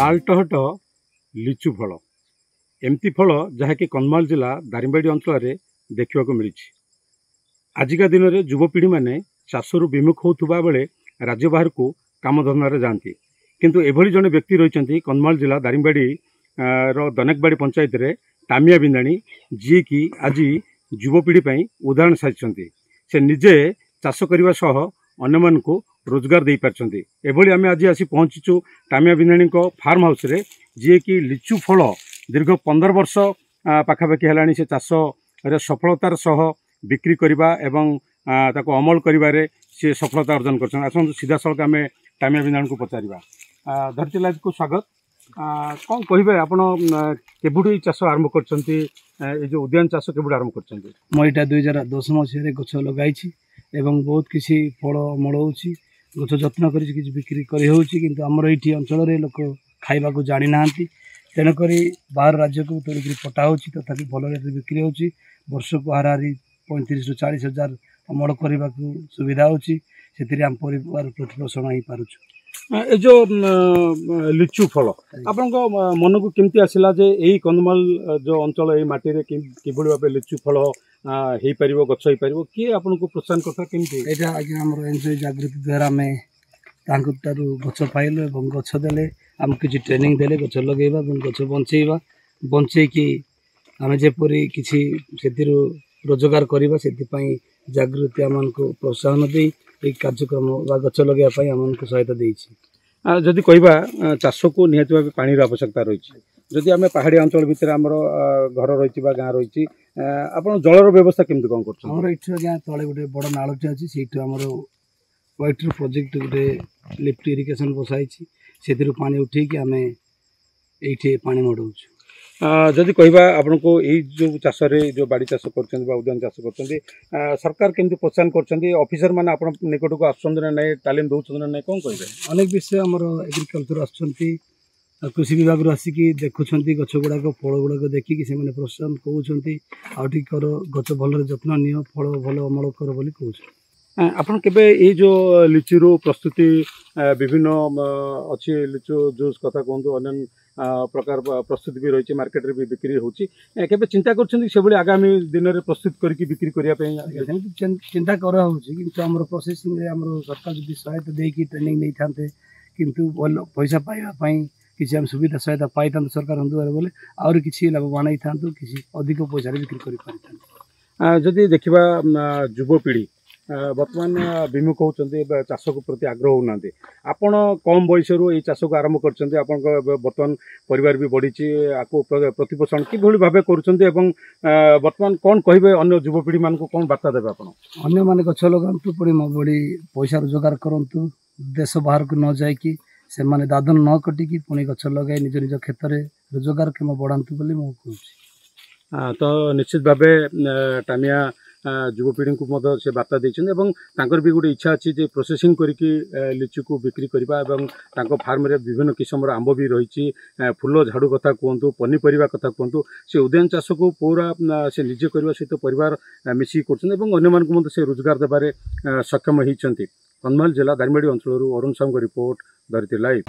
लाल टहट लिचु फल एमती फल जहाँकि कंधमाल जिला दारिंगबाड़ी अंचल देखा मिली। आजिका दिन में युवपीढ़ी मैंने चाषरु विमुख होता बेले राज्य बाहर को कामधंदा जाती, किंतु एभली जड़े व्यक्ति रही कंधमाल जिला दारिंगबाड़ी दनेकबाड़ी पंचायत रे टामिया बिंदाणी जी की आज युवपीढ़ी उदाहरण साजिशंती। से निजे चाष करने सह अन्य मान को रोजगार दे पारछंती। एभली आमे आज आसी पहुंचीचु टामिया बिंदाणी को फार्म हाउस रे, जी की लिचु फल दीर्घ 15 वर्ष पाखापाखि है से चाष सफलतार सह बिक्री करवा एवं ताको अमल करिबारे से सफलता अर्जन कर। आसतु सीधा सड़क आम टामिया बिंदाणी को पचारा। धरती लाइव को स्वागत। कौन कहे आप केबुठी चाष आरंभ कर उद्यान चाष केबुठी आरंभ कर? मैं 2010 मसीह गछ लगाई एवं बहुत किसी फल अमल होची, गछ जत्न कर बिक्री करमर ये अंचल लोक खाइबा को जानी ना, तेणुक बाहर राज्य को तोड़िक पटा हो तथापि भल रेट बिक्री होची। वर्ष को हाराहारी 35 ରୁ 40 हजार अमल करने को सुविधा होची, से आम परिवार प्रतिपोषण हो पार। ए जो लिचु फल आपण मन को केमती आसला जे यही कंधमाल जो अंचल ये माटी रे किभली भाबे लिचु फल हेई परिबो, गछ हेई परिबो, कि आपण को प्रोत्साहन करता केमती? एटा आगे हमर एनजीओ जागृति द्वारा में तांको तारु गछ पाइलो एवं गछ देले आम किछि ट्रेनिंग देले गछ लगेबा एवं गछ बंचेबा बंचे कि आमे जेपरि किछि सेतिरु रोजगार करबा, सेति पई जागृति आमन को प्रोत्साहन दे एक कार्यक्रम बा गछ लगे आमन को सहायता देछि। जदि कहबा चाष को निहत भाव पानी आवश्यकता रही, जदि आम पहाड़ी अंचल भितर आमर घर रही गाँ रही, आप जलर व्यवस्था केमती कौन कर? आमर ये तले गोटे बड़ नालटे अच्छी से व्हाइट प्रोजेक्ट गोटे लिफ्ट इरिगेशन बसाई से पानी उठे आम ये पानी मड़ाऊँ। जदि कहबा आपन को यही जो चाष जो बाड़ी चाष कर उद्यान चाष कर सरकार केमती प्रोत्साहन कर? ऑफिसर माने आपन निकट को आसुछन ना नहीं, तालीम दउछन ना नहीं, कौन कहबे? अनेक विषय आमर एग्रीकल्चर आसुछंती, कृषि विभाग आसिकी देखुछंती गछ गुड़ाक फल गुड़ाक देखिकी से प्रोत्साहन कहउछंती आ ठीक कर गछ भल जत्न नियो फल भल अमल कर बोली कहउछ। आपन केबे ये जो लिचुरो प्रस्तुति विभिन्न अच्छी लिचु जूस कथा कहतु अन्य प्रकार प्रस्तुति भी रही मार्केट रे भी बिक्री होची, केबे चिंता करछंती से बळे आगामी दिन रे प्रस्तुत करके बिक्री करिया पे? चिंता करा होची, किंतु हमर प्रोसेसिंग रे हमर सरकार जदी सहायता देकी ट्रेनिंग नै थांते, किंतु भल पैसा पाइबा पई किसी हम सुविधा सहायता पाई था सरकार द्वारा बोले और किसी लाभवान ही था, किसी अधिक पैसा बिक्री कर पारि। जदि देखिबा युवपीढ़ी वर्तमान विमुख होती चाष को प्रति आग्रह होना, आपण कम बयस ये चाष को आरंभ कर बर्तमान परिवार भी बढ़ी आपको प्रतिपोषण कि भाव कर बर्तमान कौन कहे अन्य युवपीढ़ी मान को कौन बार्ता देवे? आप अन्य माने गछ लगातु पुणी बड़ी पैसा रोजगार करूँ, देश बाहर को न जाकि से माने दादन न कटिकी पुणी गछ लगे निज निज क्षेत्र में रोजगार क्षम बढ़ातु बोली मु कहूँ। तो निश्चित भाव टामिया युवपीढ़ी को से बार्ता देकर भी गोटे इच्छा अच्छी जे प्रोसेसिंग करके लिचु को बिक्री करने फार्म रे विभिन्न किस्म आंब भी रही, फूल झाड़ू कथा कहतु, पनीपरिया कथा कहतु, से उद्यान चाष को पूरा से निजे करने सहित परिवार मिसिक कर से रोजगार देवारे सक्षम होती। कंधमाल जिला दारिंगबाड़ी अंचल अरुण साहू रिपोर्ट, धरती लाइव।